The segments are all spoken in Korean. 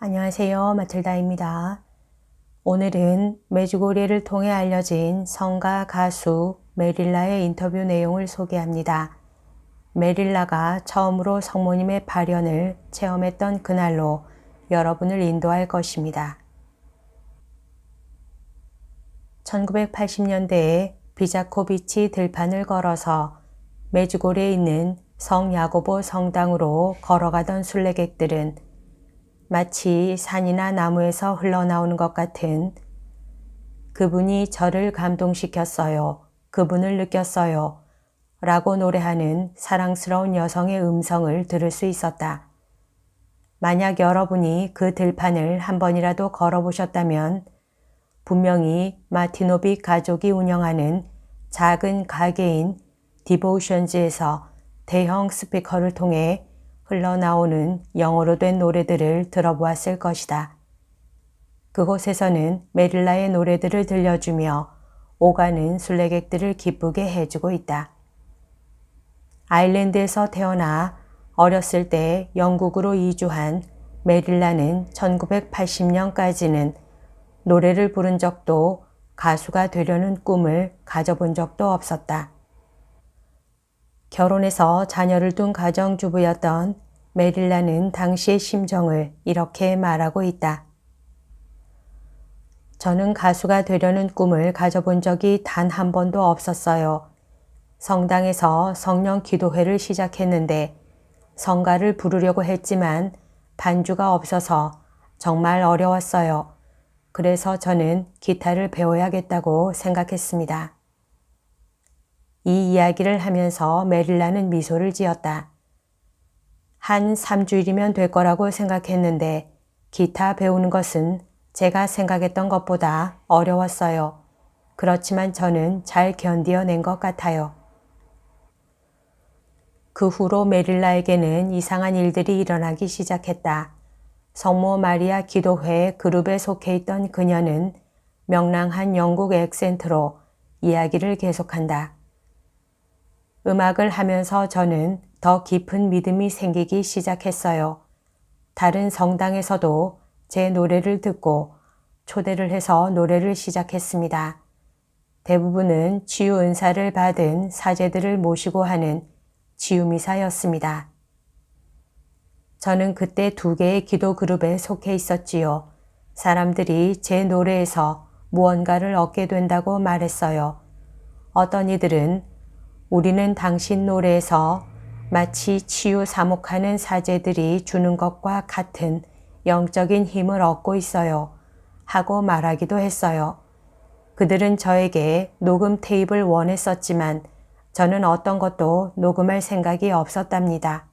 안녕하세요. 마틀다입니다. 오늘은 메주고리를 통해 알려진 성가 가수 메릴라의 인터뷰 내용을 소개합니다. 메릴라가 처음으로 성모님의 발현을 체험했던 그날로 여러분을 인도할 것입니다. 1980년대에 비자코비치 들판을 걸어서 메주고리에 있는 성 야고보 성당으로 걸어가던 순례객들은 마치 산이나 나무에서 흘러나오는 것 같은 그분이 저를 감동시켰어요. 그분을 느꼈어요. 라고 노래하는 사랑스러운 여성의 음성을 들을 수 있었다. 만약 여러분이 그 들판을 한 번이라도 걸어보셨다면 분명히 마티노빅 가족이 운영하는 작은 가게인 디보션즈에서 대형 스피커를 통해 흘러나오는 영어로 된 노래들을 들어보았을 것이다. 그곳에서는 메릴라의 노래들을 들려주며 오가는 순례객들을 기쁘게 해주고 있다. 아일랜드에서 태어나 어렸을 때 영국으로 이주한 메릴라는 1980년까지는 노래를 부른 적도 가수가 되려는 꿈을 가져본 적도 없었다. 결혼해서 자녀를 둔 가정주부였던 메릴라는 당시의 심정을 이렇게 말하고 있다. 저는 가수가 되려는 꿈을 가져본 적이 단 한 번도 없었어요. 성당에서 성령 기도회를 시작했는데 성가를 부르려고 했지만 반주가 없어서 정말 어려웠어요. 그래서 저는 기타를 배워야겠다고 생각했습니다. 이 이야기를 하면서 메릴라는 미소를 지었다. 한 3주일이면 될 거라고 생각했는데 기타 배우는 것은 제가 생각했던 것보다 어려웠어요. 그렇지만 저는 잘 견뎌낸 것 같아요. 그 후로 메릴라에게는 이상한 일들이 일어나기 시작했다. 성모 마리아 기도회 그룹에 속해 있던 그녀는 명랑한 영국 액센트로 이야기를 계속한다. 음악을 하면서 저는 더 깊은 믿음이 생기기 시작했어요. 다른 성당에서도 제 노래를 듣고 초대를 해서 노래를 시작했습니다. 대부분은 치유 은사를 받은 사제들을 모시고 하는 치유미사였습니다. 저는 그때 2개의 기도 그룹에 속해 있었지요. 사람들이 제 노래에서 무언가를 얻게 된다고 말했어요. 어떤 이들은 우리는 당신 노래에서 마치 치유 사목하는 사제들이 주는 것과 같은 영적인 힘을 얻고 있어요. 하고 말하기도 했어요. 그들은 저에게 녹음 테이프를 원했었지만 저는 어떤 것도 녹음할 생각이 없었답니다.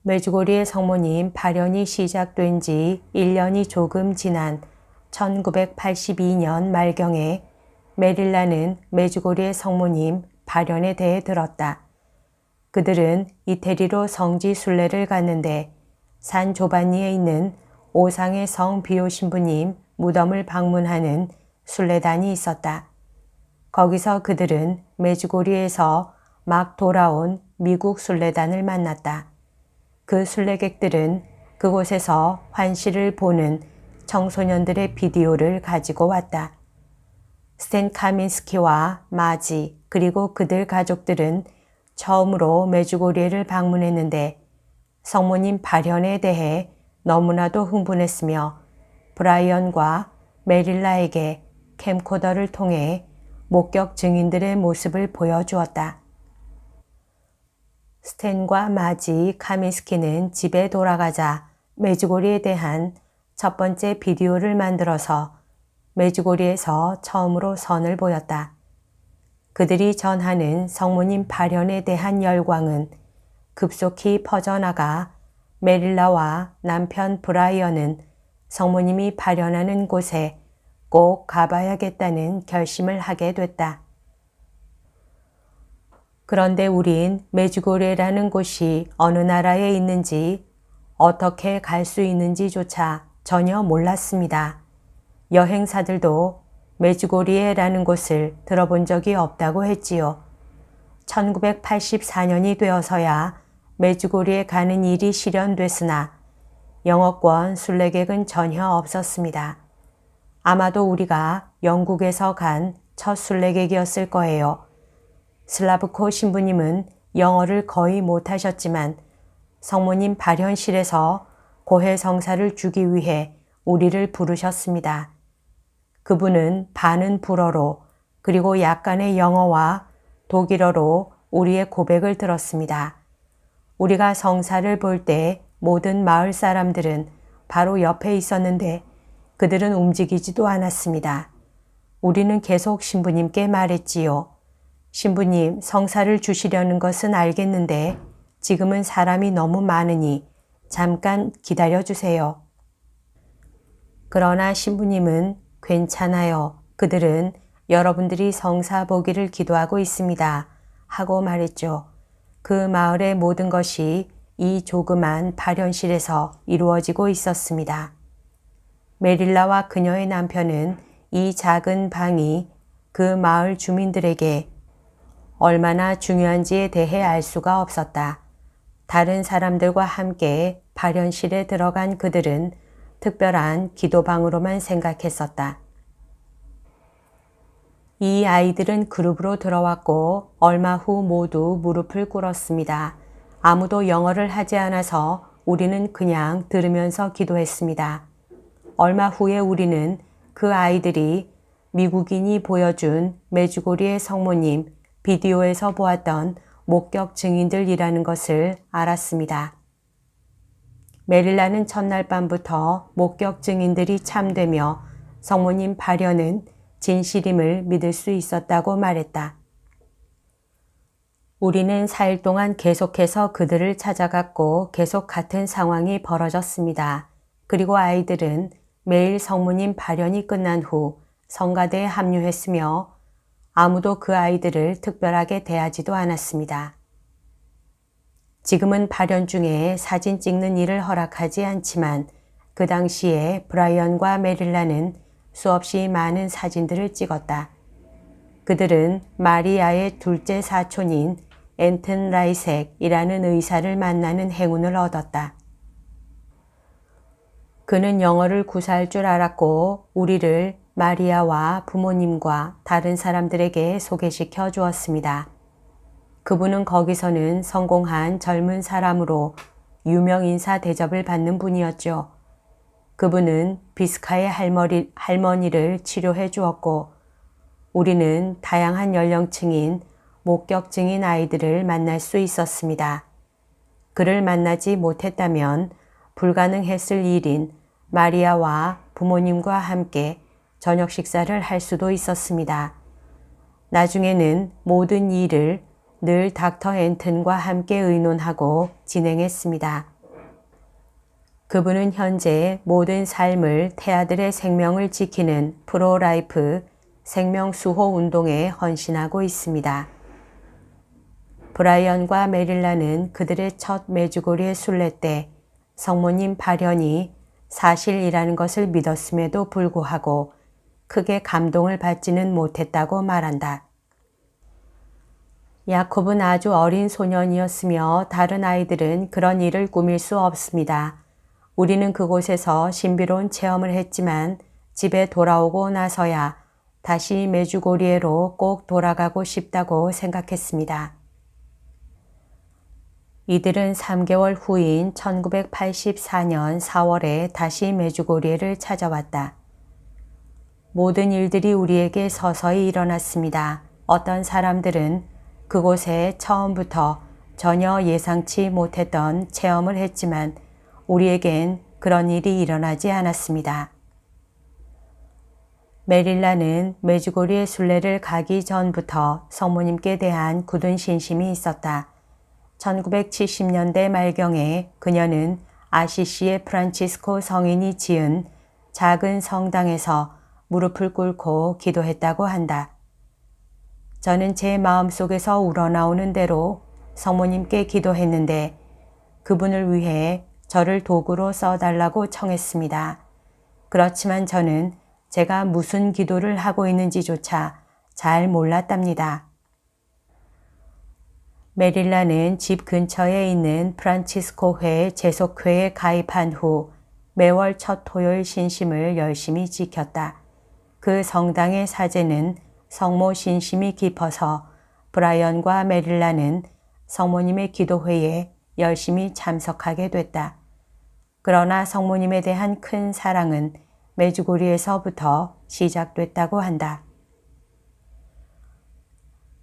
메주고리의 성모님 발현이 시작된 지 1년이 조금 지난 1982년 말경에 메릴라는 메주고리의 성모님 발현에 대해 들었다. 그들은 이태리로 성지 순례를 갔는데 산 조반니에 있는 오상의 성 비오 신부님 무덤을 방문하는 순례단이 있었다. 거기서 그들은 메주고리에서 막 돌아온 미국 순례단을 만났다. 그 순례객들은 그곳에서 환시를 보는 청소년들의 비디오를 가지고 왔다. 스탠 카민스키와 마지 그리고 그들 가족들은 처음으로 메주고리를 방문했는데 성모님 발현에 대해 너무나도 흥분했으며 브라이언과 메릴라에게 캠코더를 통해 목격 증인들의 모습을 보여주었다. 스탠과 마지 카민스키는 집에 돌아가자 메주고리에 대한 첫 번째 비디오를 만들어서 메주고리에서 처음으로 선을 보였다. 그들이 전하는 성모님 발현에 대한 열광은 급속히 퍼져나가 메릴라와 남편 브라이언은 성모님이 발현하는 곳에 꼭 가봐야겠다는 결심을 하게 됐다. 그런데 우린 메주고리라는 곳이 어느 나라에 있는지 어떻게 갈 수 있는지조차 전혀 몰랐습니다. 여행사들도 메주고리에라는 곳을 들어본 적이 없다고 했지요. 1984년이 되어서야 메주고리에 가는 일이 실현됐으나 영어권 순례객은 전혀 없었습니다. 아마도 우리가 영국에서 간 첫 순례객이었을 거예요. 슬라브코 신부님은 영어를 거의 못하셨지만 성모님 발현실에서 고해 성사를 주기 위해 우리를 부르셨습니다. 그분은 반은 불어로 그리고 약간의 영어와 독일어로 우리의 고백을 들었습니다. 우리가 성사를 볼 때 모든 마을 사람들은 바로 옆에 있었는데 그들은 움직이지도 않았습니다. 우리는 계속 신부님께 말했지요. 신부님, 성사를 주시려는 것은 알겠는데 지금은 사람이 너무 많으니 잠깐 기다려 주세요. 그러나 신부님은 괜찮아요. 그들은 여러분들이 성사 보기를 기도하고 있습니다. 하고 말했죠. 그 마을의 모든 것이 이 조그만 발현실에서 이루어지고 있었습니다. 메릴라와 그녀의 남편은 이 작은 방이 그 마을 주민들에게 얼마나 중요한지에 대해 알 수가 없었다. 다른 사람들과 함께 발현실에 들어간 그들은 특별한 기도방으로만 생각했었다. 이 아이들은 그룹으로 들어왔고 얼마 후 모두 무릎을 꿇었습니다. 아무도 영어를 하지 않아서 우리는 그냥 들으면서 기도했습니다. 얼마 후에 우리는 그 아이들이 미국인이 보여준 메주고리의 성모님 비디오에서 보았던 목격 증인들이라는 것을 알았습니다. 메릴라는 첫날 밤부터 목격 증인들이 참되며 성모님 발현은 진실임을 믿을 수 있었다고 말했다. 우리는 4일 동안 계속해서 그들을 찾아갔고 계속 같은 상황이 벌어졌습니다. 그리고 아이들은 매일 성모님 발현이 끝난 후 성가대에 합류했으며 아무도 그 아이들을 특별하게 대하지도 않았습니다. 지금은 발현 중에 사진 찍는 일을 허락하지 않지만 그 당시에 브라이언과 메릴라는 수없이 많은 사진들을 찍었다. 그들은 마리아의 둘째 사촌인 앤튼 라이색이라는 의사를 만나는 행운을 얻었다. 그는 영어를 구사할 줄 알았고 우리를 마리아와 부모님과 다른 사람들에게 소개시켜 주었습니다. 그분은 거기서는 성공한 젊은 사람으로 유명 인사 대접을 받는 분이었죠. 그분은 비스카의 할머니를 치료해 주었고 우리는 다양한 연령층인 목격증인 아이들을 만날 수 있었습니다. 그를 만나지 못했다면 불가능했을 일인 마리아와 부모님과 함께 저녁 식사를 할 수도 있었습니다. 나중에는 모든 일을 늘 닥터 앤튼과 함께 의논하고 진행했습니다. 그분은 현재 모든 삶을 태아들의 생명을 지키는 프로라이프 생명수호 운동에 헌신하고 있습니다. 브라이언과 메릴라는 그들의 첫 메주고리의 순례 때 성모님 발현이 사실이라는 것을 믿었음에도 불구하고 크게 감동을 받지는 못했다고 말한다. 야콥은 아주 어린 소년이었으며 다른 아이들은 그런 일을 꾸밀 수 없습니다. 우리는 그곳에서 신비로운 체험을 했지만 집에 돌아오고 나서야 다시 메주고리에로 꼭 돌아가고 싶다고 생각했습니다. 이들은 3개월 후인 1984년 4월에 다시 메주고리에를 찾아왔다. 모든 일들이 우리에게 서서히 일어났습니다. 어떤 사람들은 그곳에 처음부터 전혀 예상치 못했던 체험을 했지만 우리에겐 그런 일이 일어나지 않았습니다. 메릴라는 메주고리의 순례를 가기 전부터 성모님께 대한 굳은 신심이 있었다. 1970년대 말경에 그녀는 아시시의 프란치스코 성인이 지은 작은 성당에서 무릎을 꿇고 기도했다고 한다. 저는 제 마음속에서 우러나오는 대로 성모님께 기도했는데 그분을 위해 저를 도구로 써달라고 청했습니다. 그렇지만 저는 제가 무슨 기도를 하고 있는지조차 잘 몰랐답니다. 메릴라는 집 근처에 있는 프란치스코회 재속회에 가입한 후 매월 첫 토요일 신심을 열심히 지켰다. 그 성당의 사제는 성모 신심이 깊어서 브라이언과 메릴라는 성모님의 기도회에 열심히 참석하게 됐다. 그러나 성모님에 대한 큰 사랑은 메주고리에서부터 시작됐다고 한다.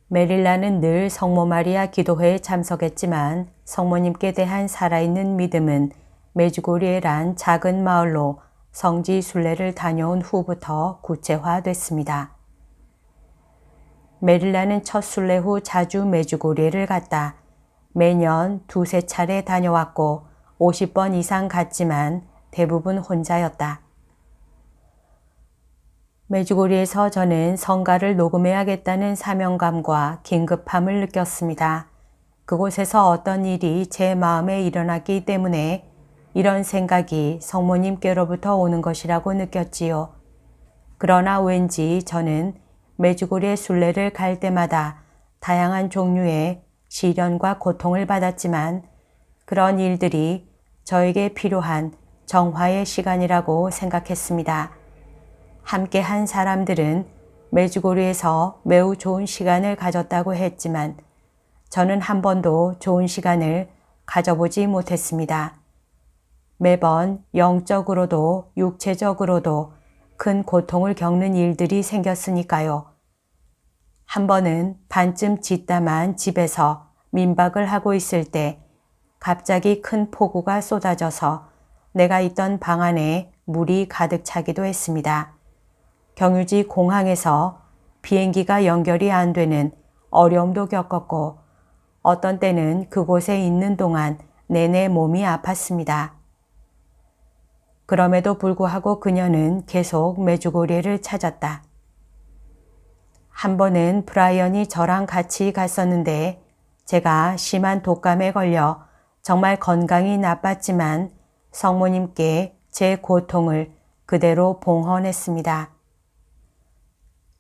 메릴라는 늘 성모 마리아 기도회에 참석했지만 성모님께 대한 살아있는 믿음은 메주고리에란 작은 마을로 성지 순례를 다녀온 후부터 구체화됐습니다. 메릴라는 첫 순례 후 자주 메주고리에를 갔다. 매년 두세 차례 다녀왔고 50번 이상 갔지만 대부분 혼자였다. 메주고리에서 저는 성가를 녹음해야겠다는 사명감과 긴급함을 느꼈습니다. 그곳에서 어떤 일이 제 마음에 일어났기 때문에 이런 생각이 성모님께로부터 오는 것이라고 느꼈지요. 그러나 왠지 저는 메주고리의 순례를 갈 때마다 다양한 종류의 시련과 고통을 받았지만 그런 일들이 저에게 필요한 정화의 시간이라고 생각했습니다. 함께 한 사람들은 메주고리에서 매우 좋은 시간을 가졌다고 했지만 저는 한 번도 좋은 시간을 가져보지 못했습니다. 매번 영적으로도 육체적으로도 큰 고통을 겪는 일들이 생겼으니까요. 한 번은 반쯤 짓담한 집에서 민박을 하고 있을 때 갑자기 큰 폭우가 쏟아져서 내가 있던 방 안에 물이 가득 차기도 했습니다. 경유지 공항에서 비행기가 연결이 안 되는 어려움도 겪었고 어떤 때는 그곳에 있는 동안 내내 몸이 아팠습니다. 그럼에도 불구하고 그녀는 계속 메주고리에를 찾았다. 한 번은 브라이언이 저랑 같이 갔었는데 제가 심한 독감에 걸려 정말 건강이 나빴지만 성모님께 제 고통을 그대로 봉헌했습니다.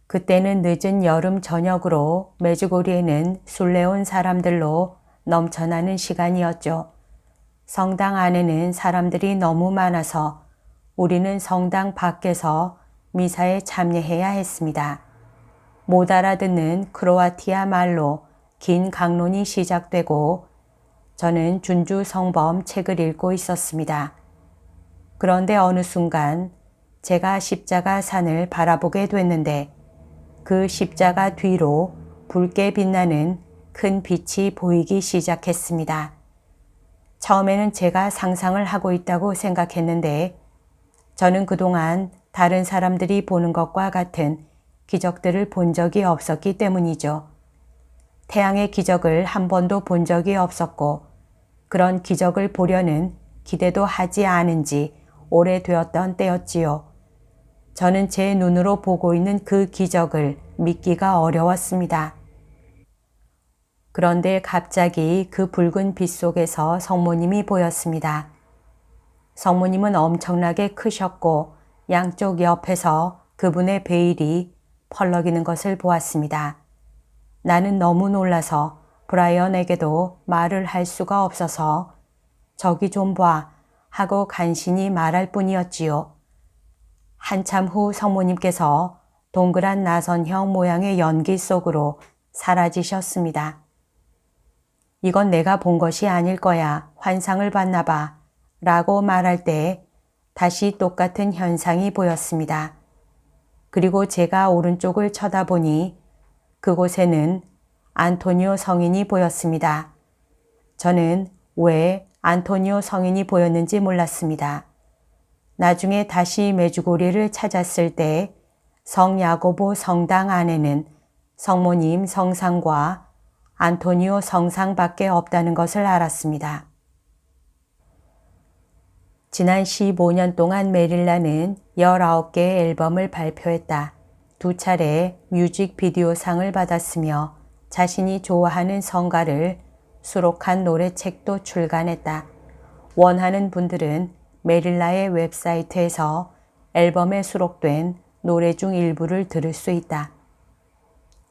그때는 늦은 여름 저녁으로 메주고리에는 순례 온 사람들로 넘쳐나는 시간이었죠. 성당 안에는 사람들이 너무 많아서 우리는 성당 밖에서 미사에 참여해야 했습니다. 못 알아듣는 크로아티아 말로 긴 강론이 시작되고 저는 준주 성범 책을 읽고 있었습니다. 그런데 어느 순간 제가 십자가 산을 바라보게 됐는데 그 십자가 뒤로 붉게 빛나는 큰 빛이 보이기 시작했습니다. 처음에는 제가 상상을 하고 있다고 생각했는데 저는 그동안 다른 사람들이 보는 것과 같은 기적들을 본 적이 없었기 때문이죠. 태양의 기적을 한 번도 본 적이 없었고 그런 기적을 보려는 기대도 하지 않은 지 오래되었던 때였지요. 저는 제 눈으로 보고 있는 그 기적을 믿기가 어려웠습니다. 그런데 갑자기 그 붉은 빛 속에서 성모님이 보였습니다. 성모님은 엄청나게 크셨고 양쪽 옆에서 그분의 베일이 펄럭이는 것을 보았습니다. 나는 너무 놀라서 브라이언에게도 말을 할 수가 없어서 저기 좀 봐 하고 간신히 말할 뿐이었지요. 한참 후 성모님께서 동그란 나선형 모양의 연기 속으로 사라지셨습니다. 이건 내가 본 것이 아닐 거야. 환상을 봤나 봐. 라고 말할 때 다시 똑같은 현상이 보였습니다. 그리고 제가 오른쪽을 쳐다보니 그곳에는 안토니오 성인이 보였습니다. 저는 왜 안토니오 성인이 보였는지 몰랐습니다. 나중에 다시 메주고리를 찾았을 때 성야고보 성당 안에는 성모님 성상과 안토니오 성상밖에 없다는 것을 알았습니다. 지난 15년 동안 메릴라는 19개의 앨범을 발표했다. 2차례 뮤직비디오상을 받았으며 자신이 좋아하는 성가를 수록한 노래책도 출간했다. 원하는 분들은 메릴라의 웹사이트에서 앨범에 수록된 노래 중 일부를 들을 수 있다.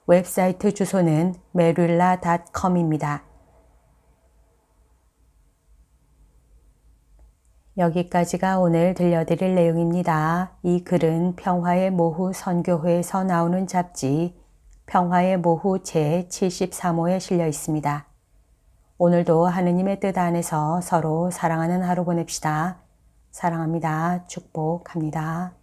웹사이트 주소는 merilla.com입니다. 여기까지가 오늘 들려드릴 내용입니다. 이 글은 평화의 모후 선교회에서 나오는 잡지 평화의 모후 제73호에 실려 있습니다. 오늘도 하느님의 뜻 안에서 서로 사랑하는 하루 보냅시다. 사랑합니다. 축복합니다.